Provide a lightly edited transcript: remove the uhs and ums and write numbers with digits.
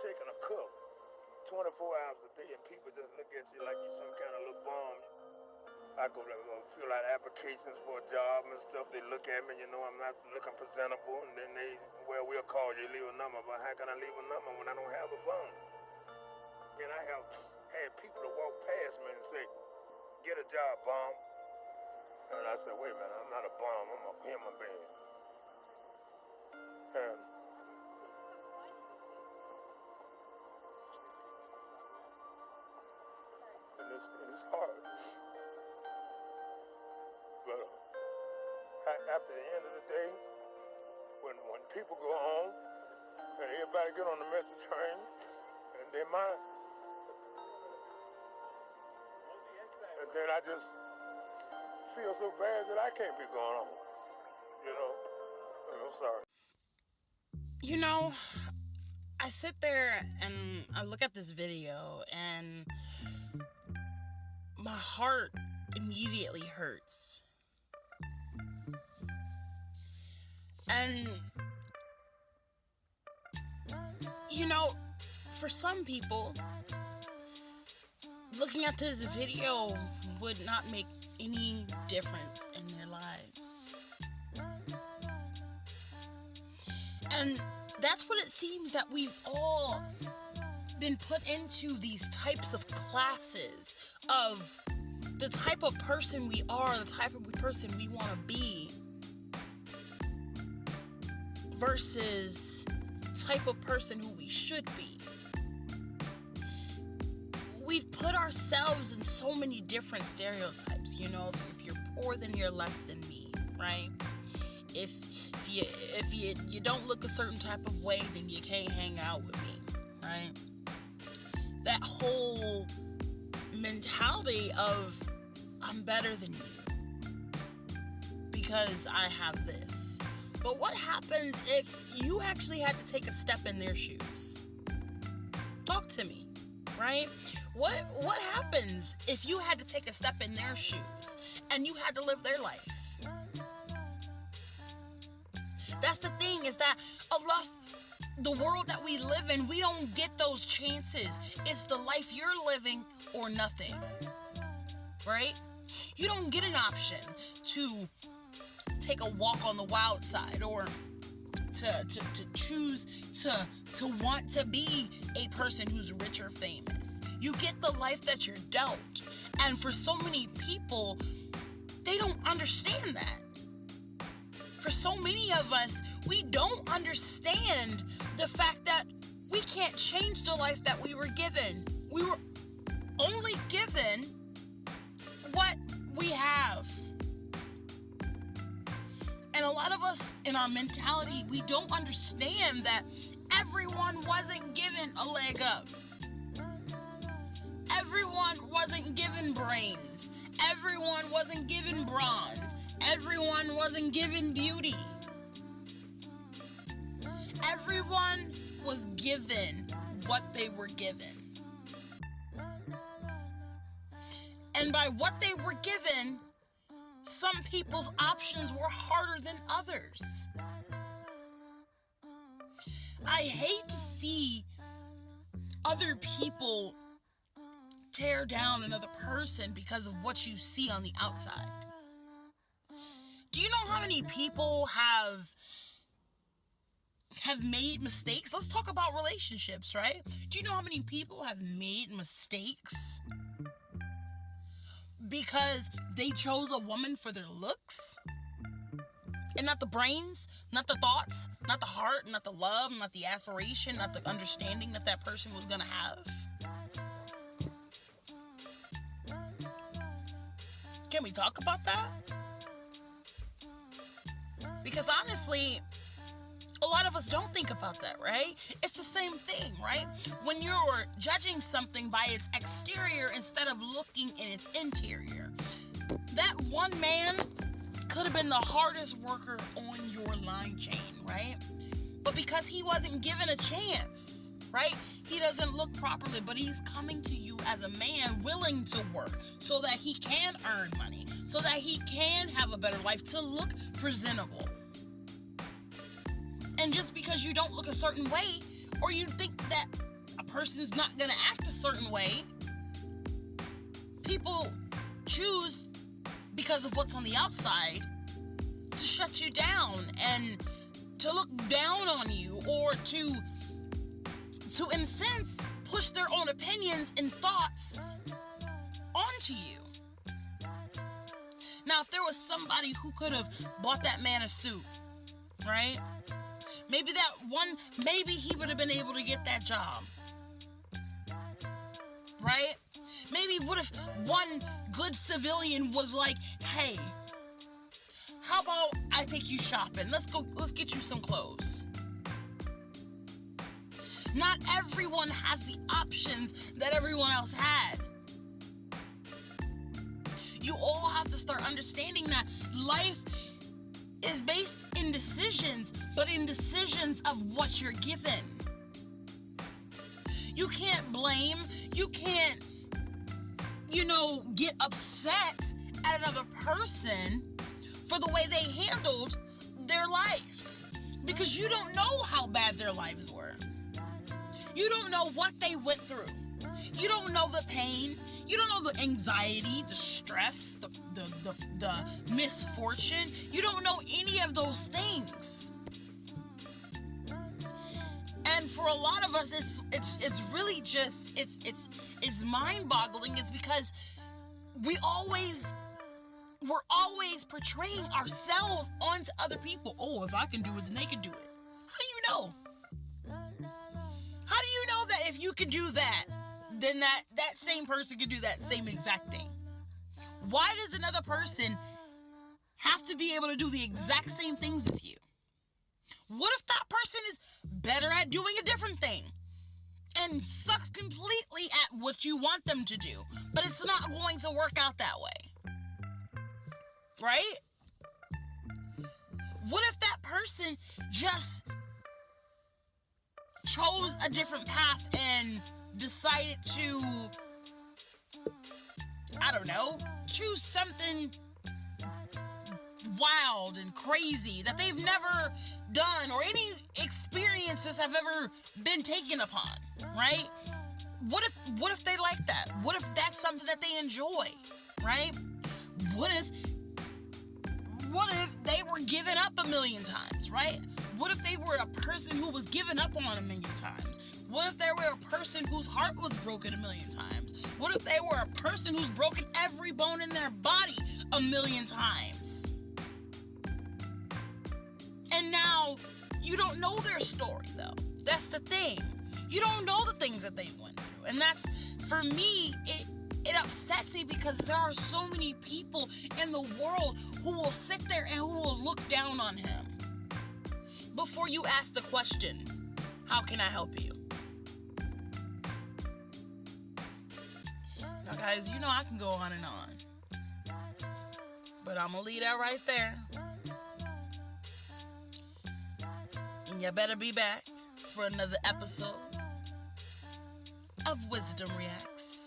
shaking a cup 24 hours a day, and people just look at you like you some kind of little bum. I go fill out applications for a job and stuff. They look at me, I'm not looking presentable, and then we'll call you, leave a number. But how can I leave a number when I don't have a phone? And I have had people to walk past me and say, "Get a job, bum." And I said, "Wait a minute, I'm not a bum, I'm a human being." And it's hard. But after the end of the day, when people go home and everybody get on the message train, and then I just feel so bad that I can't be going on. I'm sorry. I sit there and I look at this video and my heart immediately hurts. And, for some people, looking at this video would not make any difference in their lives. And that's what it seems that we've all been put into, these types of classes of the type of person we are, the type of person we want to be, versus type of person who we should be. We've put ourselves in so many different stereotypes. If you're poor, then you're less than me, right? If you don't look a certain type of way, then you can't hang out with me, right? That whole mentality of I'm better than you because I have this. But what happens if you actually had to take a step in their shoes? Talk to me, right? What happens if you had to take a step in their shoes and you had to live their life? That's the thing, is that the world that we live in, we don't get those chances. It's the life you're living or nothing, right? You don't get an option to take a walk on the wild side, or to choose to want to be a person who's rich or famous. You get the life that you're dealt. And for so many people, they don't understand that. For so many of us, we don't understand the fact that we can't change the life that we were given. We were only given what we have. And a lot of us, in our mentality, we don't understand that everyone wasn't given a leg up. Everyone wasn't given brains. Everyone wasn't given bronze. Everyone wasn't given beauty. Everyone was given what they were given. And by what they were given, some people's options were harder than others. I hate to see other people tear down another person because of what you see on the outside. Do you know how many people have made mistakes? Let's talk about relationships, right? Do you know how many people have made mistakes because they chose a woman for their looks? And not the brains, not the thoughts, not the heart, not the love, not the aspiration, not the understanding that person was gonna have? Can we talk about that? Because honestly, a lot of us don't think about that, right? It's the same thing, right? When you're judging something by its exterior instead of looking in its interior. That one man could have been the hardest worker on your line chain, right? But because he wasn't given a chance, right? He doesn't look properly, but he's coming to you as a man willing to work so that he can earn money, so that he can have a better life, to look presentable. And just because you don't look a certain way, or you think that person's not going to act a certain way. People choose, because of what's on the outside, to shut you down and to look down on you, or to in a sense, push their own opinions and thoughts onto you. Now, if there was somebody who could have bought that man a suit, right? Maybe he would have been able to get that job. Right? Maybe what if one good civilian was like, hey, how about I take you shopping? Let's get you some clothes. Not everyone has the options that everyone else had. You all have to start understanding that life is based in decisions, but in decisions of what you're given. You can't blame, you can't, get upset at another person for the way they handled their lives, because you don't know how bad their lives were. You don't know what they went through. You don't know the pain. You don't know the anxiety, the stress, the misfortune. You don't know any of those things. And for a lot of us, it's really just it's mind-boggling. It's because we're always portraying ourselves onto other people. Oh, if I can do it, then they can do it. How do you know? How do you know that if you can do that, then that same person can do that same exact thing? Why does another person have to be able to do the exact same things as you? What if that person is better at doing a different thing and sucks completely at what you want them to do, but it's not going to work out that way? Right? What if that person just chose a different path and decided to, I don't know, choose something wild and crazy that they've never done or any experiences have ever been taken upon, right? What if they like that? What if that's something that they enjoy, right? What if they were given up a million times, right? What if they were a person who was given up on a million times? What if they were a person whose heart was broken a million times? What if they were a person who's broken every bone in their body a million times? And now, you don't know their story, though. That's the thing. You don't know the things that they went through. And that's, for me, it upsets me, because there are so many people in the world who will sit there and who will look down on him before you ask the question, how can I help you? Now, guys, I can go on and on, but I'm going to leave that right there. And you better be back for another episode of Wisdom Reacts.